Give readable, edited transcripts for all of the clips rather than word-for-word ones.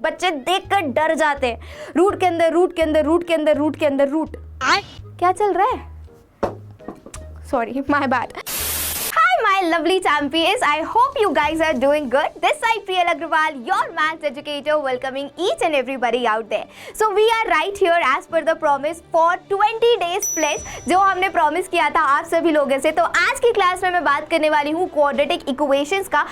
बच्चे देखकर डर जाते हैं। रूट के अंदर रूट के अंदर रूट के अंदर रूट के अंदर रूट, क्या चल रहा है? Sorry, my bad. My lovely champions, I hope you guys are doing good. This is Priyal Agrawal, your maths educator, welcoming each and everybody out there. So we are right here as per the promise for 20 days plus, जो हमने promise किया था आप सभी लोगों से। तो आज की क्लास में मैं बात करने वाली हूँ quadratic equations का।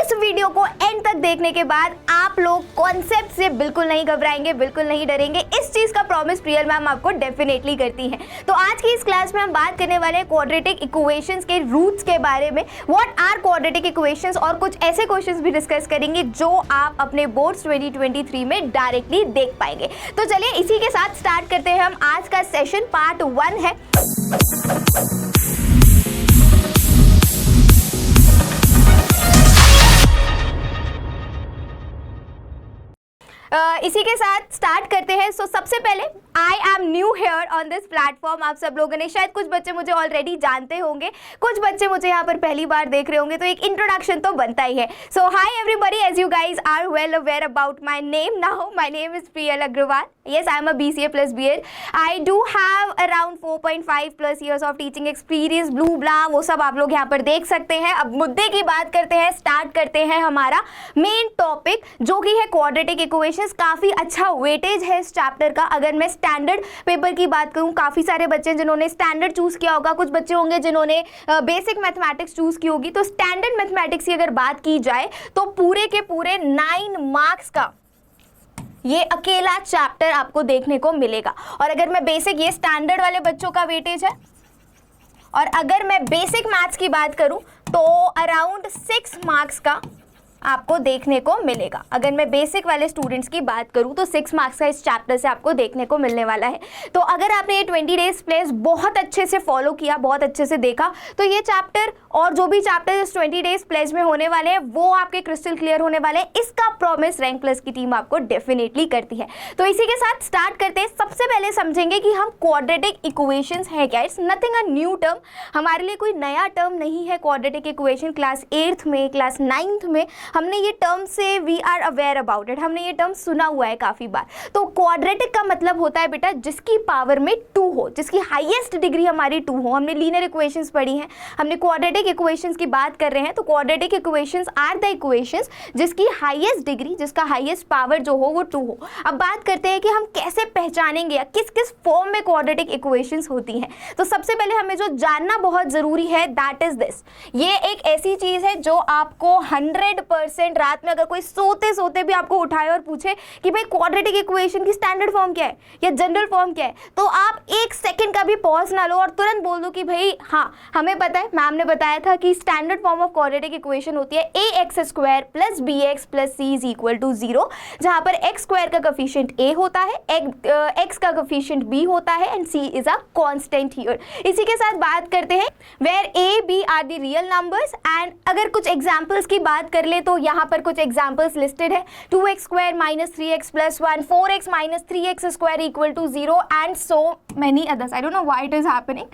इस वीडियो को एंड तक देखने के बाद आप लोग कॉन्सेप्ट से बिल्कुल नहीं घबराएंगे, बिल्कुल नहीं डरेंगे। इस चीज का प्रॉमिस प्रियल मैम आपको डेफिनेटली करती है। तो आज की इस क्लास में हम बात करने वाले हैं quadratic equations के रूट्स के बारे में, व्हाट आर क्वाड्रेटिक इक्वेशंस, और कुछ ऐसे क्वेश्चंस भी डिस्कस करेंगे जो आप अपने बोर्ड्स 2023 में डायरेक्टली देख पाएंगे। तो चलिए इसी के साथ स्टार्ट करते हैं हम आज का सेशन। पार्ट 1 है। इसी के साथ स्टार्ट करते हैं। सो सबसे पहले I am new here on this platform. आप सब लोगों ने, शायद कुछ बच्चे मुझे ऑलरेडी जानते होंगे, कुछ बच्चे मुझे यहाँ पर पहली बार देख रहे होंगे, तो एक इंट्रोडक्शन तो बनता ही है। So hi everybody, as you guys are well aware about my name now, my name is Priyal Agarwal. Yes, I am a BCA plus BEd. I do have around 4.5 plus years of teaching experience, blue blah, वो सब आप लोग यहाँ पर देख सकते हैं। अब मुद्दे की बात करते हैं, स्टार्ट करते हैं हमारा मेन टॉपिक जो कि है क्वाड्रेटिक इक्वेशंस। काफ़ी अच्छा वेटेज है इस चैप्टर का। अगर मैं स्टैंडर्ड पेपर की बात करूँ, काफ़ी सारे बच्चे जिन्होंने स्टैंडर्ड चूज़ किया होगा, कुछ बच्चे होंगे जिन्होंने बेसिक मैथमेटिक्स चूज़ की होगी। तो स्टैंडर्ड मैथमेटिक्स की अगर बात की जाए तो पूरे के पूरे 9 मार्क्स का ये अकेला चैप्टर आपको देखने को मिलेगा। और अगर मैं बेसिक, ये स्टैंडर्ड वाले बच्चों का वेटेज है, और अगर मैं बेसिक मैथ्स की बात करूं तो अराउंड 6 मार्क्स का आपको देखने को मिलेगा। अगर मैं बेसिक वाले स्टूडेंट्स की बात करूं तो 6 मार्क्स का इस चैप्टर से आपको देखने को मिलने वाला है। तो अगर आपने ये 20 डेज प्लस बहुत अच्छे से फॉलो किया, बहुत अच्छे से देखा, तो ये चैप्टर और जो भी चैप्टर इस 20 डेज प्लस में होने वाले हैं वो आपके क्रिस्टल क्लियर होने वाले हैं। इसका प्रॉमिस रैंक प्लस की टीम आपको डेफिनेटली करती है। तो इसी के साथ स्टार्ट करते हैं। सबसे पहले समझेंगे कि हम क्वाड्रेटिक इक्वेशंस है क्या। It's nothing a new term, हमारे लिए कोई नया टर्म नहीं है क्वाड्रेटिक इक्वेशन। क्लास 8th में, क्लास 9th में हमने ये टर्म से we are aware about it, हमने ये टर्म सुना हुआ है काफ़ी बार। तो क्वाड्रेटिक का मतलब होता है बेटा जिसकी पावर में 2 हो, जिसकी हाईएस्ट डिग्री हमारी 2 हो। हमने लीनियर इक्वेशंस पढ़ी हैं, हमने क्वाड्रेटिक इक्वेशंस की बात कर रहे हैं। तो quadratic equations are the equations जिसकी हाईएस्ट डिग्री, जिसका हाईएस्ट पावर जो हो वो 2 हो। अब बात करते हैं कि हम कैसे पहचानेंगे या किस किस फॉर्म में क्वाड्रेटिक इक्वेशंस होती हैं। तो सबसे पहले हमें जो जानना बहुत ज़रूरी है दैट इज दिस। ये एक ऐसी चीज़ है जो आपको 100% रात में अगर कोई सोते सोते भी आपको उठाए और पूछे कि भाई क्वाड्रेटिक इक्वेशन की स्टैंडर्ड फॉर्म क्या है या जनरल फॉर्म क्या है, तो आप 1 सेकंड का भी पॉज ना लो और तुरंत बोल दो कि भाई हाँ हमें पता है, मैम ने बताया था कि standard form of quadratic equation होती है ax² + bx + c = 0, जहां पर x² का कोफिशिएंट a होता है, x का कोफिशिएंट b होता है and c is a constant here. इसी के साथ बात करते हैं where a b are the real numbers. And अगर कुछ एग्जांपल्स की बात कर ले तो यहाँ पर कुछ एग्जांपल्स लिस्टेड है। 2x² - 3x + 1, 4x - 3x² = 0 and so many others. I don't know why it is happening.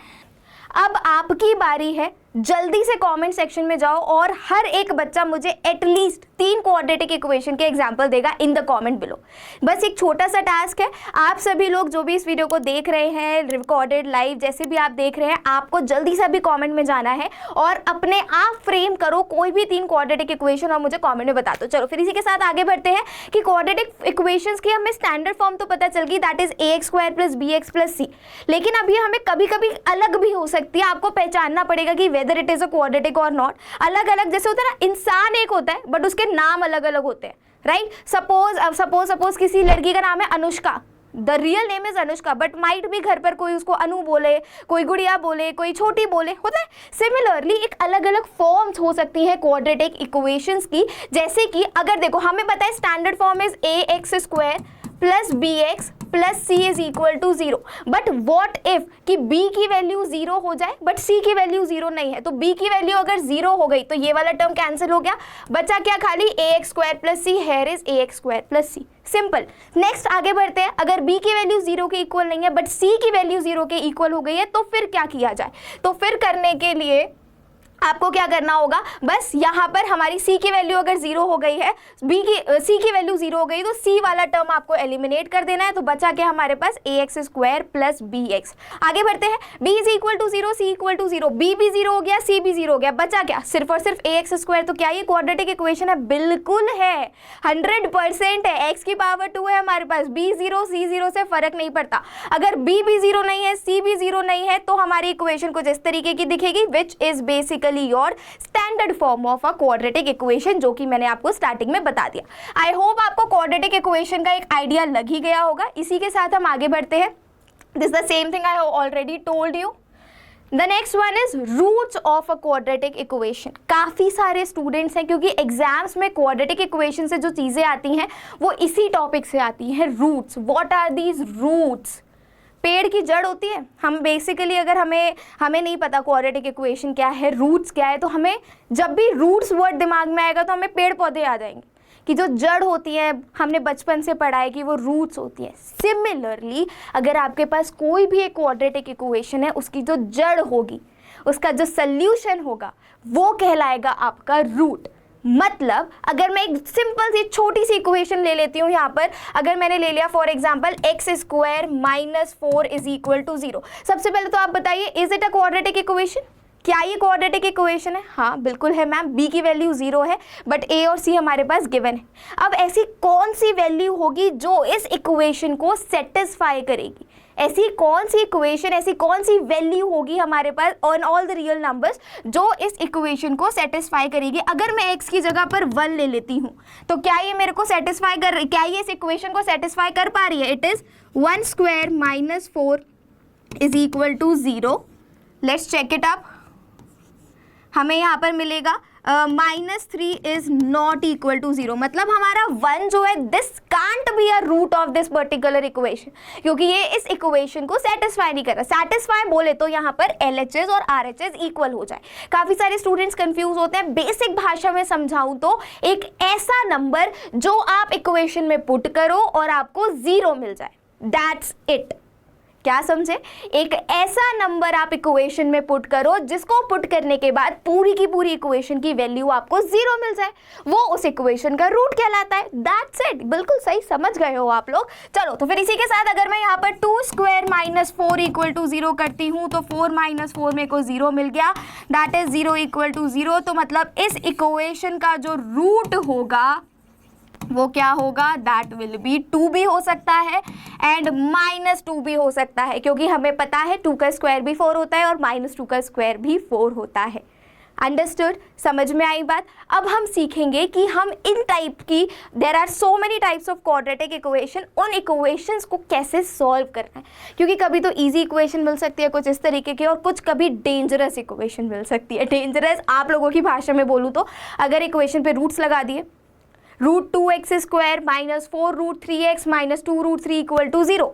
अब आपकी बारी है, जल्दी से कमेंट सेक्शन में जाओ और हर एक बच्चा मुझे एटलीस्ट 3 क्वाड्रेटिक इक्वेशन के एग्जांपल देगा इन द कमेंट बिलो। बस एक छोटा सा टास्क है, आप सभी लोग जो भी इस वीडियो को देख रहे हैं, रिकॉर्डेड, लाइव, जैसे भी आप देख रहे हैं, आपको जल्दी से भी कमेंट में जाना है और अपने आप फ्रेम करो कोई भी 3 क्वाड्रेटिक इक्वेशन और मुझे कॉमेंट में बता दो। चलो फिर इसी के साथ आगे बढ़ते हैं कि क्वाड्रेटिक इक्वेशंस की हमें स्टैंडर्ड फॉर्म तो पता चल गई, that is ax² + bx + c। लेकिन अब ये हमें कभी कभी अलग भी हो सकती है, आपको पहचानना पड़ेगा कि whether it is a quadratic और नॉट। अलग अलग जैसे होता है ना, इंसान एक होता है बट उसके नाम अलग अलग होते हैं, राइट। सपोज किसी लड़की का नाम है Anushka, the real name is Anushka, but might भी घर पर कोई उसको अनु बोले, कोई गुड़िया बोले, कोई छोटी बोले, होता है। सिमिलरली एक अलग अलग फॉर्म्स हो सकती है क्वाड्रेटिक इक्वेशंस की। जैसे कि अगर देखो हमें पता है standard form is ax² + bx + c = 0, but what if कि b की वैल्यू 0 हो जाए बट c की वैल्यू 0 नहीं है, तो b की वैल्यू अगर 0 हो गई तो ये वाला टर्म कैंसिल हो गया, बचा क्या खाली ax² + c, here is ax² + c। Simple. Next आगे बढ़ते हैं, अगर b की वैल्यू 0 के इक्वल नहीं है बट c की वैल्यू 0 के इक्वल हो गई है तो फिर क्या किया जाए। तो फिर करने के लिए आपको क्या करना होगा, बस यहाँ पर हमारी c की वैल्यू अगर 0 हो गई है, c की वैल्यू 0 हो गई तो c वाला टर्म आपको एलिमिनेट कर देना है। तो बचा क्या हमारे पास ax स्क्वायर प्लस bx। आगे बढ़ते हैं, b is equal to 0, c equal to 0, b भी 0 हो गया, c भी 0 हो गया, बचा क्या सिर्फ और सिर्फ ax स्क्वायर। तो क्या ये क्वाड्रेटिक इक्वेशन है? बिल्कुल है, 100% है। x की पावर 2 है हमारे पास, b 0 c 0 से फर्क नहीं पड़ता। अगर b भी 0 नहीं है, c भी 0 नहीं है तो हमारी इक्वेशन कुछ इस तरीके की दिखेगी, which is basically your standard form of a quadratic equation, जो कि मैंने आपको स्टार्टिंग में बता दिया। आई होप आपको क्वाड्रेटिक इक्वेशन का एक आइडिया लग ही गया होगा। इसी के साथ हम आगे बढ़ते हैं। This the same thing I have already told you. The next one is roots of a quadratic equation. काफ़ी सारे स्टूडेंट्स हैं, क्योंकि एग्जाम्स में क्वाड्रेटिक इक्वेशन से जो चीज़ें आती हैं वो इसी टॉपिक से आती हैं, roots. What are these roots? पेड़ की जड़ होती है। हम बेसिकली अगर हमें नहीं पता क्वाड्रेटिक इक्वेशन क्या है, रूट्स क्या है, तो हमें जब भी रूट्स वर्ड दिमाग में आएगा तो हमें पेड़ पौधे आ जाएंगे कि जो जड़ होती है, हमने बचपन से पढ़ा है कि वो रूट्स होती है। सिमिलरली अगर आपके पास कोई भी एक क्वाड्रेटिक इक्वेशन है, उसकी जो जड़ होगी, उसका जो सल्यूशन होगा, वो कहलाएगा आपका रूट। मतलब अगर मैं एक सिंपल सी छोटी सी इक्वेशन ले लेती हूँ, यहाँ पर अगर मैंने ले लिया for example x square minus 4 is equal to 0। सबसे पहले तो आप बताइए, is it a quadratic equation? क्या ये क्वाड्रेटिक इक्वेशन है? हाँ बिल्कुल है मैम। b की वैल्यू 0 है, बट a और c हमारे पास गिवन है। अब ऐसी कौन सी वैल्यू होगी जो इस इक्वेशन को सेटिस्फाई करेगी? ऐसी कौन सी इक्वेशन, ऐसी कौन सी वैल्यू होगी हमारे pass on all the real numbers जो इस इक्वेशन को सेटिस्फाई करेगी? अगर मैं x की जगह पर 1 ले लेती हूँ तो क्या ये मेरे को सेटिस्फाई कर रही, क्या ये इस इक्वेशन को सेटिस्फाई कर पा रही है? It is 1 square minus 4 is equal to 0। Let's check it up. हमें यहाँ पर मिलेगा -3 इज नॉट इक्वल टू 0। मतलब हमारा 1 जो है, this can't be a root of this particular equation, क्योंकि ये इस इक्वेशन को सेटिस्फाई नहीं कर रहा। सेटिस्फाई बोले तो यहाँ पर LHS और RHS इक्वल हो जाए। काफ़ी सारे स्टूडेंट्स कंफ्यूज होते हैं। बेसिक भाषा में समझाऊं तो एक ऐसा नंबर जो आप इक्वेशन में पुट करो और आपको 0 मिल जाए, दैट्स इट। क्या समझे? एक ऐसा नंबर आप इक्वेशन में पुट करो जिसको पुट करने के बाद पूरी की पूरी इक्वेशन की वैल्यू आपको 0 मिल जाए, वो उस इक्वेशन का रूट कहलाता है। That's it. बिल्कुल सही समझ गए हो आप लोग। चलो तो फिर इसी के साथ अगर मैं यहाँ पर 2 स्क्वायर माइनस 4 इक्वल टू 0 करती हूँ तो 4 माइनस 4 मेरे को 0 मिल गया, दैट इज 0 इक्वल टू 0। तो मतलब इस इक्वेशन का जो रूट होगा वो क्या होगा? दैट विल बी 2 भी हो सकता है एंड -2 भी हो सकता है, क्योंकि हमें पता है 2 का स्क्वायर भी 4 होता है और -2 का स्क्वायर भी 4 होता है। अंडरस्टूड? समझ में आई बात? अब हम सीखेंगे कि हम इन टाइप की, there are so many types of quadratic equation, उन इक्वेशंस को कैसे सॉल्व करना है। क्योंकि कभी तो इजी इक्वेशन मिल सकती है कुछ इस तरीके की, और कुछ कभी डेंजरस इक्वेशन मिल सकती है। डेंजरस आप लोगों की भाषा में बोलूँ तो अगर इक्वेशन पे रूट्स लगा दिए, root 2x square minus 4 root 3x minus 2 root 3 equal to 0,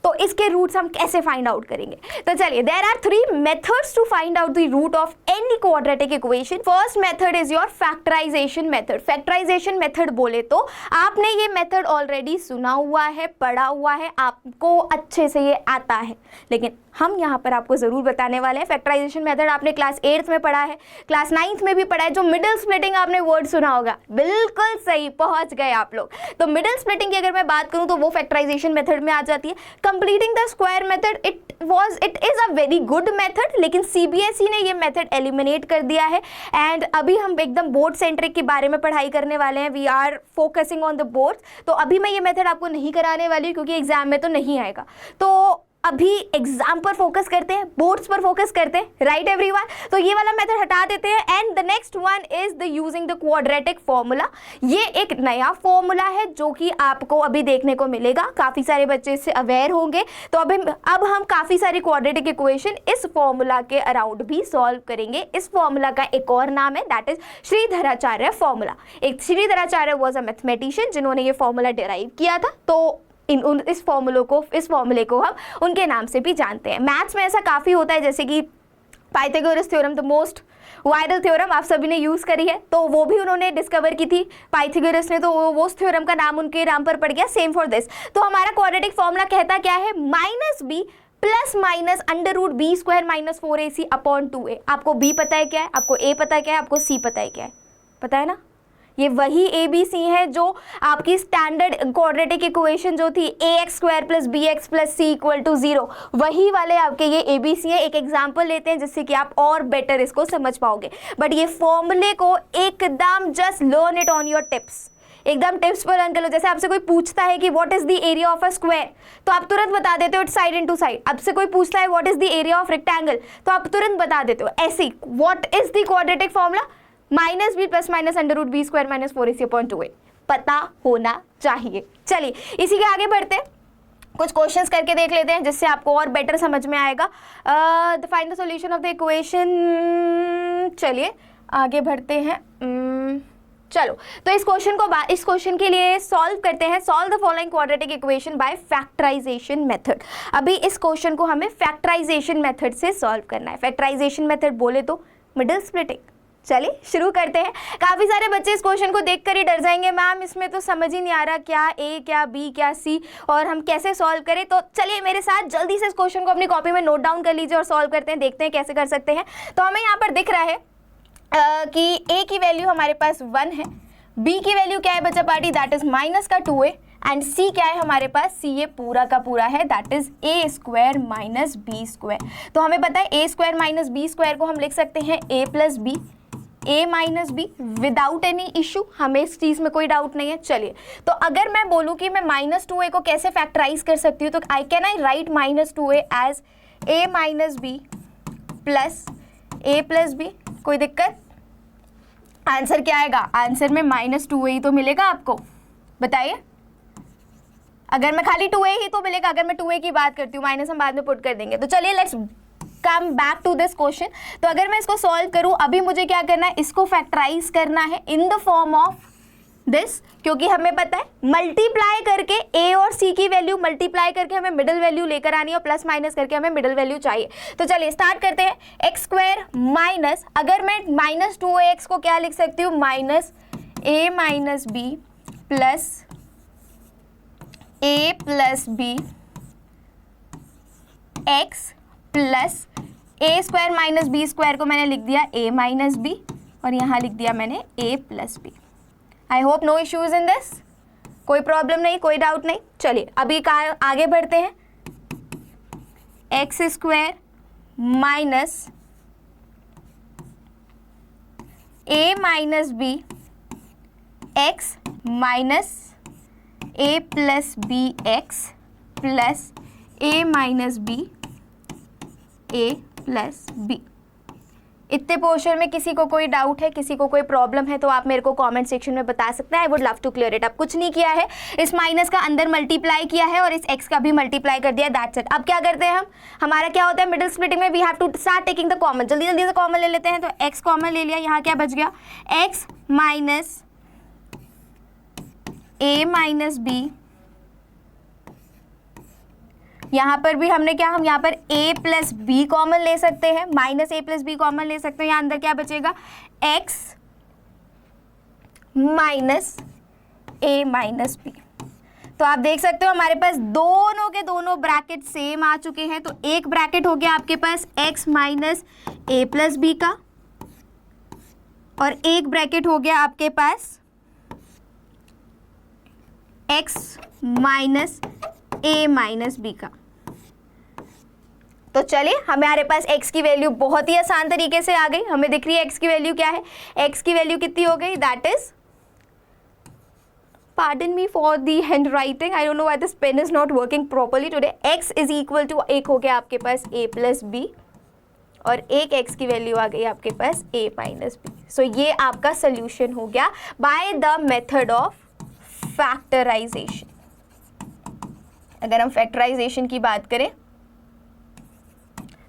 तो इसके रूट्स हम कैसे फाइंड आउट करेंगे? तो चलिए, there are 3 methods to find out the root of any quadratic equation. First method is your factorisation method. Factorisation method बोले तो आपने ये मेथड ऑलरेडी सुना हुआ है, पढ़ा हुआ है, आपको अच्छे से ये आता है, लेकिन हम यहाँ पर आपको ज़रूर बताने वाले हैं। फैक्टराइजेशन मेथड आपने क्लास 8th में पढ़ा है, क्लास 9th में भी पढ़ा है। जो मिडिल स्प्लिटिंग आपने वर्ड सुना होगा, बिल्कुल सही पहुँच गए आप लोग। तो मिडिल स्प्लिटिंग की अगर मैं बात करूँ तो वो फैक्टराइजेशन मेथड में आ जाती है। Completing the square method, it is a very good method, लेकिन CBSE ने ये मेथड एलिमिनेट कर दिया है। एंड अभी हम एकदम बोर्ड सेंट्रिक के बारे में पढ़ाई करने वाले हैं। We are focusing on the boards. तो अभी मैं ये मेथड आपको नहीं कराने वाली हूँ, क्योंकि एग्जाम में तो नहीं आएगा। तो अभी एग्जाम पर फोकस करते हैं, बोर्ड्स पर फोकस करते हैं, राइट एवरीवन? तो ये वाला मेथड हटा देते हैं। And the next one is the using the quadratic formula. ये एक नया फॉर्मूला है जो कि आपको अभी देखने को मिलेगा। काफ़ी सारे बच्चे इससे अवेयर होंगे। तो अब हम काफ़ी सारी क्वाड्रेटिक इक्वेशन इस फॉर्मूला के अराउंड भी सॉल्व करेंगे। इस फॉर्मूला का एक और नाम है, दैट इज श्रीधराचार्य फॉर्मूला। एक श्रीधराचार्य वॉज अ मैथमेटिशियन जिन्होंने ये फॉर्मूला डिराइव किया था। तो इस फॉर्मूले को हम उनके नाम से भी जानते हैं। मैथ्स में ऐसा काफ़ी होता है, जैसे कि Pythagoras theorem, the most viral theorem आप सभी ने यूज़ करी है, तो वो भी उन्होंने डिस्कवर की थी पाइथागोरस ने, तो वो उस थ्योरम का नाम उनके नाम पर पड़ गया। Same for this. तो हमारा क्वाड्रेटिक फॉर्मूला कहता क्या है? -b plus minus under root B square minus 4ac upon 2a। आपको b पता है क्या है, आपको a पता है क्या है, आपको c पता है क्या है, पता है ना। ये वही ए बी सी है जो आपकी स्टैंडर्ड क्वाड्रेटिक इक्वेशन जो थी ax square plus B X plus C equal to 0, वही वाले आपके ये ए बी सी है। एक एग्जाम्पल लेते हैं जिससे कि आप और बेटर इसको समझ पाओगे। बट ये फॉर्मूले को एकदम just learn it on your tips, एकदम टिप्स पर लर्न कर लो। जैसे आपसे कोई पूछता है कि what is the area of a square, तो आप तुरंत बता देते हो इट्स साइड इनटू साइड। आपसे कोई पूछता है what is the area of rectangle, तो आप तुरंत बता देते हो। ऐसे ही what is the quadratic formula, minus B plus minus under root B square minus 4ac upon 2a, पता होना चाहिए। चलिए इसी के आगे बढ़ते हैं, कुछ क्वेश्चंस करके देख लेते हैं जिससे आपको और बेटर समझ में आएगा। Find the solution of the equation. चलिए आगे बढ़ते हैं। चलो तो इस क्वेश्चन के लिए सॉल्व करते हैं। Solve the following quadratic equation by factorisation method. अभी इस क्वेश्चन को हमें फैक्टराइजेशन मेथड से सॉल्व करना है। फैक्टराइजेशन मेथड बोले तो मिडिल स्प्लिटिंग। चलिए शुरू करते हैं। काफ़ी सारे बच्चे इस क्वेश्चन को देखकर ही डर जाएंगे, मैम इसमें तो समझ ही नहीं आ रहा क्या ए क्या बी क्या सी और हम कैसे सॉल्व करें। तो चलिए मेरे साथ जल्दी से इस क्वेश्चन को अपनी कॉपी में नोट डाउन कर लीजिए और सॉल्व करते हैं, देखते हैं कैसे कर सकते हैं। तो हमें यहाँ पर दिख रहा है कि ए की वैल्यू हमारे पास 1 है, बी की वैल्यू क्या है बच्चा पार्टी, दैट इज माइनस का 2a, एंड सी क्या है हमारे पास, सी ये पूरा का पूरा है, that is A square minus B square. तो हमें पता है A square minus B square को हम लिख सकते हैं A plus B, A minus B without any issue, हमें इस चीज़ में कोई डाउट नहीं है। चलिए तो अगर मैं बोलूँ कि मैं माइनस 2a को कैसे फैक्टराइज कर सकती हूँ, तो I write minus 2a as A minus B plus A plus B. कोई दिक्कत? आंसर क्या आएगा, आंसर में माइनस 2a ही तो मिलेगा आपको, बताइए। अगर मैं खाली 2a ही तो मिलेगा, अगर मैं 2a की बात करती हूँ, माइनस हम बाद में पुट कर देंगे। तो चलिए let's come back to this question. तो अगर मैं इसको सॉल्व करूं, अभी मुझे क्या करना है, इसको फैक्टराइज करना है in the form of this, क्योंकि हमें पता है मल्टीप्लाई करके ए और सी की वैल्यू मल्टीप्लाई करके हमें मिडिल वैल्यू लेकर आनी है और प्लस माइनस करके हमें मिडिल वैल्यू चाहिए। तो चलिए स्टार्ट करते हैं। एक्स स्क्वायर माइनस, अगर मैं माइनस 2ax को क्या लिख सकती हूँ, minus A minus B plus A plus B X plus A square minus B square को मैंने लिख दिया ए माइनस बी और यहाँ लिख दिया मैंने A plus B. I hope no issues in this, कोई प्रॉब्लम नहीं, कोई डाउट नहीं। चलिए अभी आगे बढ़ते हैं। X square minus A minus B X minus A plus B X plus A minus B A plus B. इतने पोर्शन में किसी को कोई डाउट है, किसी को कोई प्रॉब्लम है तो आप मेरे को कमेंट सेक्शन में बता सकते हैं। I would love to clear it. अब कुछ नहीं किया है, इस माइनस का अंदर मल्टीप्लाई किया है और इस एक्स का भी मल्टीप्लाई कर दिया, दैट्स इट। अब क्या करते हैं हम, हमारा क्या होता है मिडिल स्प्लिटिंग में we have to start taking the common. जल्दी जल्दी से कॉमन ले लेते हैं। तो एक्स कॉमन ले लिया, यहाँ क्या बच गया, x minus A minus B, यहाँ पर भी हमने क्या, हम यहाँ पर a प्लस बी कॉमन ले सकते हैं, minus A plus B common ले सकते हैं। यहाँ अंदर क्या बचेगा, x minus A minus B. तो आप देख सकते हो हमारे पास दोनों के दोनों ब्रैकेट सेम आ चुके हैं। तो एक ब्रैकेट हो गया आपके पास x minus A plus B का और एक ब्रैकेट हो गया आपके पास x minus A minus B का। तो चलिए हमारे पास x की वैल्यू बहुत ही आसान तरीके से आ गई। हमें दिख रही है x की वैल्यू क्या है, x की वैल्यू कितनी हो गई, that is, pardon me for the handwriting, I don't know why this pen is not working properly today, x is equal to, एक हो गया आपके पास a प्लस बी और एक x की वैल्यू आ गई आपके पास a माइनस बी। सो ये आपका सोल्यूशन हो गया by the method of factorisation. अगर हम फैक्टराइजेशन की बात करें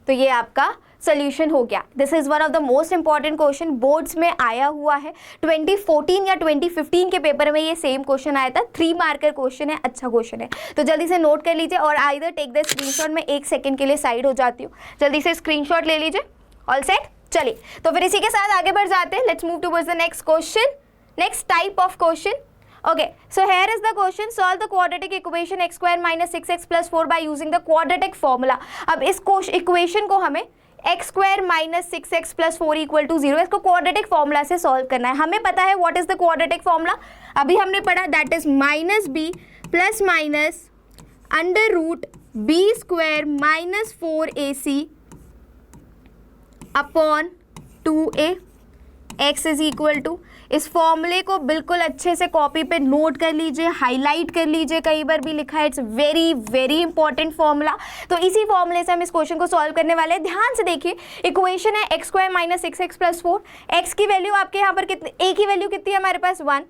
तो ये आपका सोल्यूशन हो गया। This is one of the most important question, boards में आया हुआ है। 2014 या 2015 के पेपर में ये सेम क्वेश्चन आया था। 3 मार्कर क्वेश्चन है, अच्छा क्वेश्चन है। तो जल्दी से नोट कर लीजिए और आइदर टेक द स्क्रीनशॉट। में 1 सेकंड के लिए साइड हो जाती हूँ, जल्दी से स्क्रीनशॉट ले लीजिए। All set. चलिए तो फिर इसी के साथ आगे बढ़ जाते हैं। Let's move towards the next question, next type of question. Okay, so here is the question. Solve the quadratic equation x square minus 6x plus 4 by using the quadratic formula. अब इस इक्वेशन को हमें X square minus 6x plus 4 equal to 0, इसको quadratic formula से solve करना है. हमें पता है what is the quadratic formula, अभी हमने पढ़ा, that is minus B plus minus under root B square minus 4ac upon 2a. x is equal to, इस फॉर्मूले को बिल्कुल अच्छे से कॉपी पे नोट कर लीजिए, हाईलाइट कर लीजिए, कई बार भी लिखा है, it's very very important formula. तो इसी फॉर्मूले से हम इस क्वेश्चन को सॉल्व करने वाले हैं. ध्यान से देखिए, इक्वेशन है x square minus 6x plus 4. X की वैल्यू आपके यहाँ पर कितनी, ए की वैल्यू कितनी है हमारे पास 1,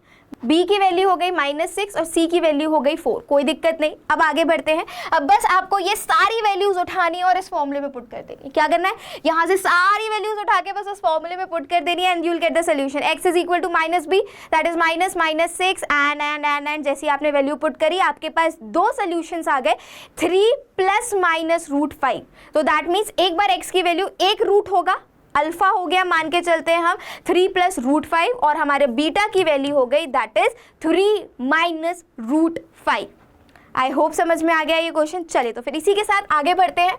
बी की वैल्यू हो गई -6 और सी की वैल्यू हो गई 4. कोई दिक्कत नहीं. अब आगे बढ़ते हैं. अब बस आपको ये सारी वैल्यूज उठानी है और इस फॉर्मूले में पुट कर देनी है. क्या करना है, यहाँ से सारी वैल्यूज उठा के बस उस फॉर्मूले में पुट कर देनी है and you will get the solution. x is equal to minus B, that is minus 6 and जैसे आपने वैल्यू पुट करी आपके पास दो सॉल्यूशंस आ गए, 3 प्लस माइनस रूट 5. तो दैट मीन्स एक बार x की वैल्यू एक रूट होगा, अल्फा हो गया, मान के चलते हैं हम 3 प्लस रूट 5, और हमारे बीटा की वैल्यू हो गई that is 3 minus root 5. I hope समझ में आ गया ये क्वेश्चन. चलिए तो फिर इसी के साथ आगे बढ़ते हैं.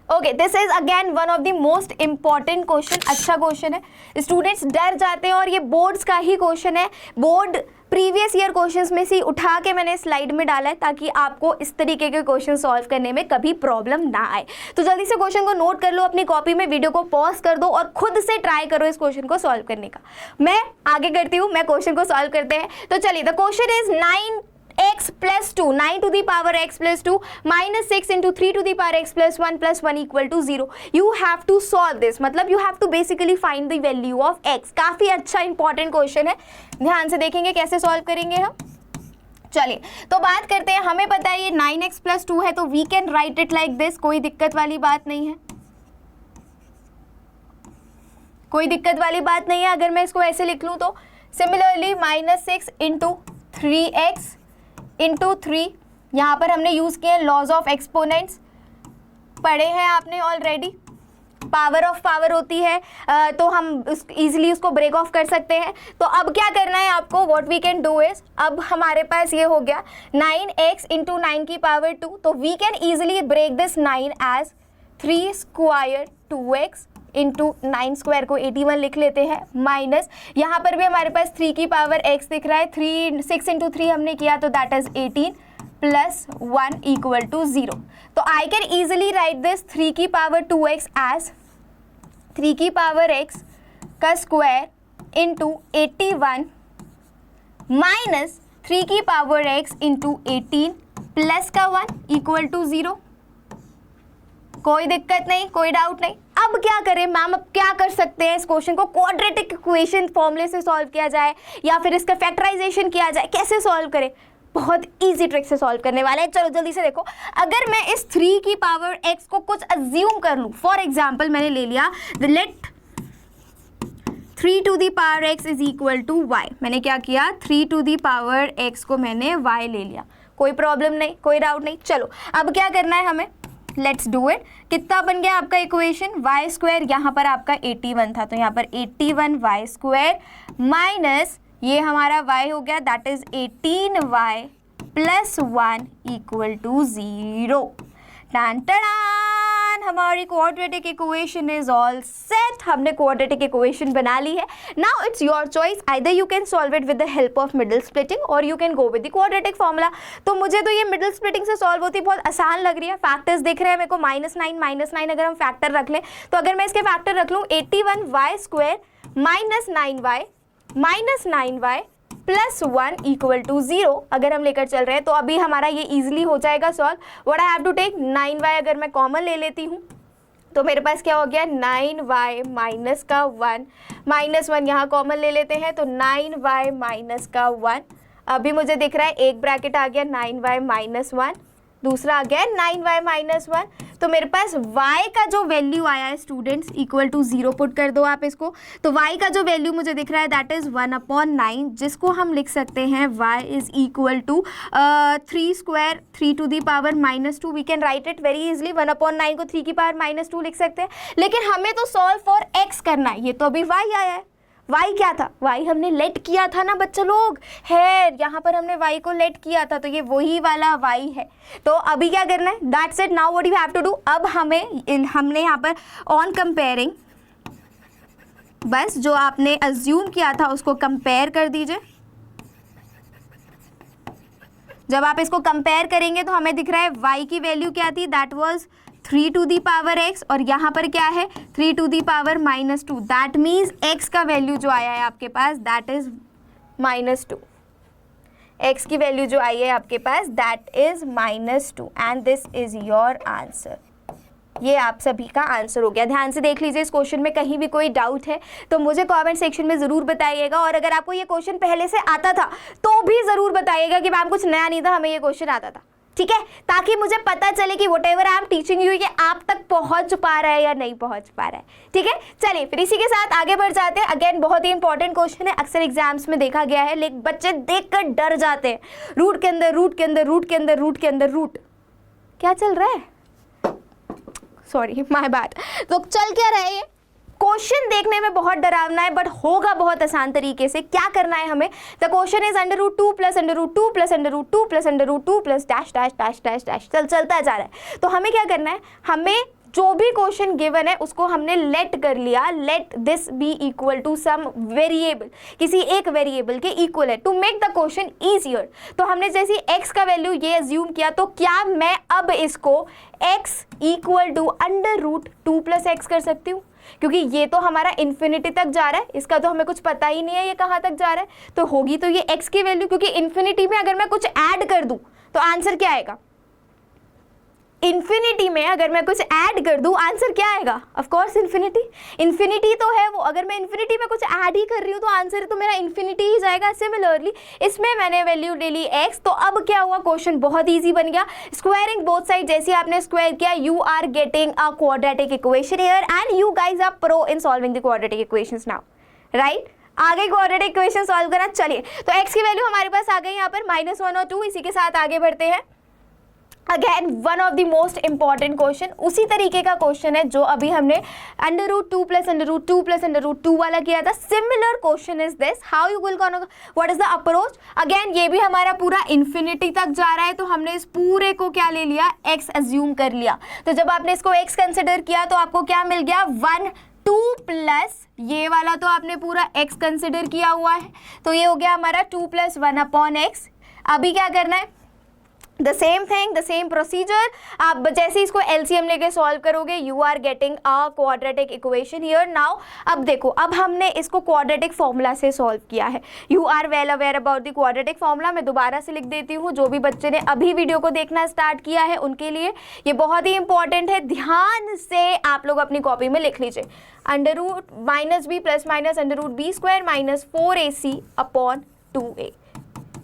Okay, this is again one of the most important question. अच्छा क्वेश्चन है, स्टूडेंट्स डर जाते हैं और ये बोर्ड्स का ही क्वेश्चन है. बोर्ड प्रीवियस ईयर क्वेश्चंस में से उठा के मैंने स्लाइड में डाला है ताकि आपको इस तरीके के क्वेश्चन सॉल्व करने में कभी प्रॉब्लम ना आए. तो जल्दी से क्वेश्चन को नोट कर लो अपनी कॉपी में, वीडियो को पॉज कर दो और खुद से ट्राई करो इस क्वेश्चन को सॉल्व करने का. मैं आगे करती हूँ, मैं क्वेश्चन को सॉल्व करते हैं. तो चलिए, the question is 9x plus 2, 9 to the power x plus 2 minus 6 into 3 to the power x plus 1 equal to 0. You have to solve this, मतलब you have to basically find the value of x. काफ़ी अच्छा important question है, ध्यान से देखेंगे कैसे solve करेंगे हम. चलिए तो बात करते हैं. हमें पता है ये 9x plus 2 है, तो we can write it like this. कोई दिक्कत वाली बात नहीं है, कोई दिक्कत वाली बात नहीं है अगर मैं इसको ऐसे लिख लूँ तो. सिमिलरली -6 इंटू 3x इंटू 3, यहाँ पर हमने यूज़ किए लॉज ऑफ एक्सपोनेंट्स, पढ़े हैं आपने ऑलरेडी. पावर ऑफ पावर होती है तो हम इजीली उसको ब्रेक ऑफ कर सकते हैं. तो अब क्या करना है आपको, what we can do is, अब हमारे पास ये हो गया 9x इंटू 9 की पावर 2, तो we can easily break this 9 as 3 square 2x into 9 square को 81 लिख लेते हैं, माइनस यहाँ पर भी हमारे पास 3 की पावर x दिख रहा है, 6 इंटू 3 हमने किया तो that is 18 plus 1 equal to 0. तो I can easily write this 3 की पावर 2x एज 3 की पावर x का स्क्वायर इंटू 81 माइनस 3 की पावर x इंटू 18 प्लस का 1 इक्वल टू 0. कोई दिक्कत नहीं, कोई डाउट नहीं. अब क्या करें मैम, अब क्या कर सकते हैं, इस क्वेश्चन को क्वाड्रेटिक इक्वेशन फॉर्मूले से सॉल्व किया जाए या फिर इसका फैक्टराइजेशन किया जाए, कैसे सॉल्व करें. बहुत इजी ट्रिक से सॉल्व करने वाले हैं. चलो जल्दी से देखो, अगर मैं इस 3 की पावर x को कुछ अज्यूम कर लूँ, फॉर एग्जाम्पल मैंने ले लिया let 3 to the power x is equal to y. मैंने क्या किया, 3 टू दी पावर x को मैंने y ले लिया, कोई प्रॉब्लम नहीं, कोई डाउट नहीं. चलो अब क्या करना है हमें, लेट्स डू इट. कितना बन गया आपका इक्वेशन, वाई स्क्वायर, यहाँ पर आपका 81 था तो यहाँ पर 81 वाई स्क्वायर माइनस ये हमारा y हो गया that is 18y plus 1 equal to 0. टान टान, हमारी quadratic equation is all set. हमने क्वाड्रेटिक इक्वेशन बना ली है. Now it's your choice, either you can solve it with the help of middle splitting और you can go with the quadratic formula. तो मुझे तो ये मिडिल स्प्लिटिंग से सॉल्व होती बहुत आसान लग रही है. फैक्टर्स दिख रहे हैं मेरे को, -9 अगर हम फैक्टर रख लें तो अगर मैं इसके फैक्टर रख लूँ 81y square minus 9y plus 1 equal to 0 अगर हम लेकर चल रहे हैं तो अभी हमारा ये इजीली हो जाएगा solve. What I have to take 9y, अगर मैं कॉमन ले लेती हूँ तो मेरे पास क्या हो गया 9y माइनस का 1, -1 यहाँ कॉमन ले लेते हैं तो 9y माइनस का 1. अभी मुझे दिख रहा है एक ब्रैकेट आ गया 9y माइनस 1, दूसरा आ गया 9y माइनस 1. तो मेरे पास y का जो वैल्यू आया है स्टूडेंट्स इक्वल टू 0 पुट कर दो आप इसको. तो y का जो वैल्यू मुझे दिख रहा है दैट इज़ 1/9, जिसको हम लिख सकते हैं y is equal to 3 square 3 to the power -2. We can write it very easily, 1/9 को 3 की पावर -2 लिख सकते हैं. लेकिन हमें तो सॉल्व फॉर x करना है, ये तो अभी y आया है, y क्या था, y हमने लेट किया था ना बच्चे लोग, है यहाँ पर हमने y को लेट किया था, तो ये वही वाला y है। तो अभी क्या करना है, that's it, now what you have to do. अब हमने यहाँ पर ऑन कंपेयरिंग, बस जो आपने अज्यूम किया था उसको कंपेयर कर दीजिए। जब आप इसको कंपेयर करेंगे तो हमें दिख रहा है y की वैल्यू क्या थी, that was 3 to the power x, और यहाँ पर क्या है 3 to the power -2। That means x का वैल्यू जो आया है आपके पास दैट इज -2। x की वैल्यू जो आई है आपके पास that is -2 and this is your answer. ये आप सभी का आंसर हो गया। ध्यान से देख लीजिए, इस क्वेश्चन में कहीं भी कोई डाउट है तो मुझे कमेंट सेक्शन में ज़रूर बताइएगा, और अगर आपको ये क्वेश्चन पहले से आता था तो भी ज़रूर बताइएगा कि मैम कुछ नया नहीं था, हमें ये क्वेश्चन आता था, ठीक है, ताकि मुझे पता चले कि what ever I am teaching you ये आप तक पहुंच पा रहा है या नहीं पहुंच पा रहा है, ठीक है। चलिए फिर इसी के साथ आगे बढ़ जाते हैं। अगेन बहुत ही इंपॉर्टेंट क्वेश्चन है, अक्सर एग्जाम्स में देखा गया है, लेकिन बच्चे देखकर डर जाते हैं। रूट के अंदर रूट के अंदर रूट के अंदर रूट के अंदर रूट, क्या चल रहा है, सॉरी माय बैड। तो चल क्या रहा है ये क्वेश्चन, देखने में बहुत डरावना है बट होगा बहुत आसान तरीके से। क्या करना है हमें, the question is √2 + √2 + √2 + √2 + dash dash dash dash dash चलता जा रहा है। तो हमें क्या करना है, हमें जो भी क्वेश्चन गिवन है उसको हमने लेट कर लिया, let this be equal to some variable, किसी एक वेरिएबल के इक्वल है, to make the question easier. तो हमने जैसे x का वैल्यू ये अज्यूम किया, तो क्या मैं अब इसको x इक्वल टू √2 + x कर सकती हूँ, क्योंकि ये तो हमारा इन्फिनिटी तक जा रहा है, इसका तो हमें कुछ पता ही नहीं है ये कहाँ तक जा रहा है। तो होगी तो ये x की वैल्यू, क्योंकि इन्फिनिटी में अगर मैं कुछ ऐड कर दूँ तो आंसर क्या आएगा, इन्फिनिटी में अगर मैं कुछ ऐड कर दूं आंसर क्या आएगा, ऑफ कोर्स इन्फिनिटी। इन्फिनिटी तो है वो, अगर मैं इन्फिनिटी में कुछ ऐड ही कर रही हूँ तो आंसर तो मेरा इन्फिनिटी ही जाएगा। सिमिलरली इसमें मैंने वैल्यू ले ली x, तो अब क्या हुआ, क्वेश्चन बहुत इजी बन गया। स्क्वायरिंग बोथ साइड, जैसे आपने स्क्वायर किया you are getting a quadratic equation here and you guys are pro in solving the quadratic equations now, right. आगे क्वाड्रेटिक इक्वेशन सॉल्व करना। चलिए तो x की वैल्यू हमारे पास आ गई यहाँ पर -1 और 2। इसी के साथ आगे बढ़ते हैं। Again one of the most important question, उसी तरीके का क्वेश्चन है जो अभी हमने √2 + √2 + √2 वाला किया था। Similar question is this, how you will what is the approach. Again ये भी हमारा पूरा इन्फिनिटी तक जा रहा है, तो हमने इस पूरे को क्या ले लिया, x अज्यूम कर लिया। तो जब आपने इसको x कंसिडर किया तो आपको क्या मिल गया, 1 2 प्लस ये वाला तो आपने पूरा x कंसिडर किया हुआ है, तो ये हो गया हमारा 2 + 1/x। अभी क्या करना है, the same thing, the same procedure. आप जैसे इसको एलसीएम लेके सॉल्व करोगे you are getting a quadratic equation here now. अब देखो, अब हमने इसको क्वाड्रेटिक फॉर्मूला से सॉल्व किया है। You are well aware about the quadratic formula, मैं दोबारा से लिख देती हूँ, जो भी बच्चे ने अभी वीडियो को देखना स्टार्ट किया है उनके लिए ये बहुत ही इंपॉर्टेंट है, ध्यान से आप लोग अपनी कॉपी में लिख लीजिए। √-b + √b² - 4ac/2a,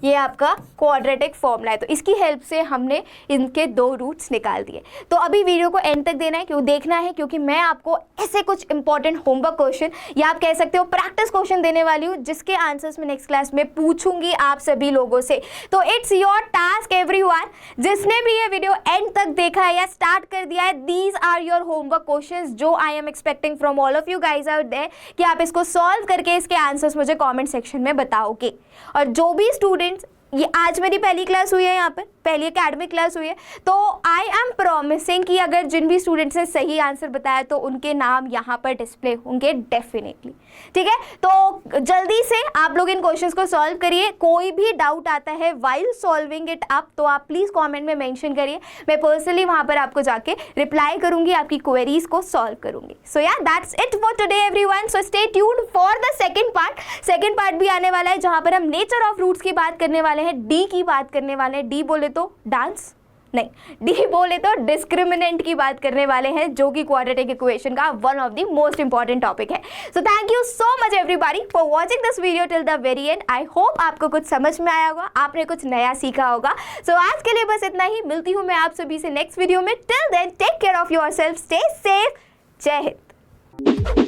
ये आपका क्वाड्रेटिक फॉर्मूला है। तो इसकी हेल्प से हमने इनके 2 रूट्स निकाल दिए। तो अभी वीडियो को एंड तक देना है, क्यों देखना है, क्योंकि मैं आपको ऐसे कुछ इंपॉर्टेंट होमवर्क क्वेश्चन या आप कह सकते हो प्रैक्टिस क्वेश्चन देने वाली हूँ, जिसके आंसर्स मैं नेक्स्ट क्लास में पूछूंगी आप सभी लोगों से। तो इट्स योर टास्क एवरीवन, जिसने भी ये वीडियो एंड तक देखा है या स्टार्ट कर दिया है, these are your homework questions जो I am expecting from all of you guys out there, कि आप इसको सॉल्व करके इसके आंसर्स मुझे कॉमेंट सेक्शन में बताओगे। और जो भी स्टूडेंट्स, ये आज मेरी पहली क्लास हुई है, यहाँ पर पहली एकेडमिक क्लास हुई है, तो आई एम प्रॉमिसिंग कि अगर जिन भी स्टूडेंट्स ने सही आंसर बताया तो उनके नाम यहाँ पर डिस्प्ले होंगे डेफिनेटली, ठीक है। तो जल्दी से आप लोग इन क्वेश्चंस को सॉल्व करिए। कोई भी डाउट आता है वाइल सॉल्विंग इट अप तो आप प्लीज़ कमेंट में मेंशन करिए, मैं पर्सनली वहाँ पर आपको जाके रिप्लाई करूँगी, आपकी क्वेरीज को सॉल्व करूँगी। सो या that's it for today everyone. So stay tuned for the second part. Second part भी आने वाला है, जहाँ पर हम नेचर ऑफ रूट्स की बात करने वाले हैं, डी की बात करने वाले हैं, डी बोले तो डांस नहीं, डी बोले तो डिस्क्रिमिनेंट की बात करने वाले हैं, जो कि क्वाड्रेटिक इक्वेशन का one of the most important topic है। So thank you so much everybody for watching this video till the very end. I hope आपको कुछ समझ में आया होगा, आपने कुछ नया सीखा होगा। सो आज के लिए बस इतना ही, मिलती हूँ मैं आप सभी से नेक्स्ट वीडियो में। Till then take care of yourself, stay safe, जय हिंद।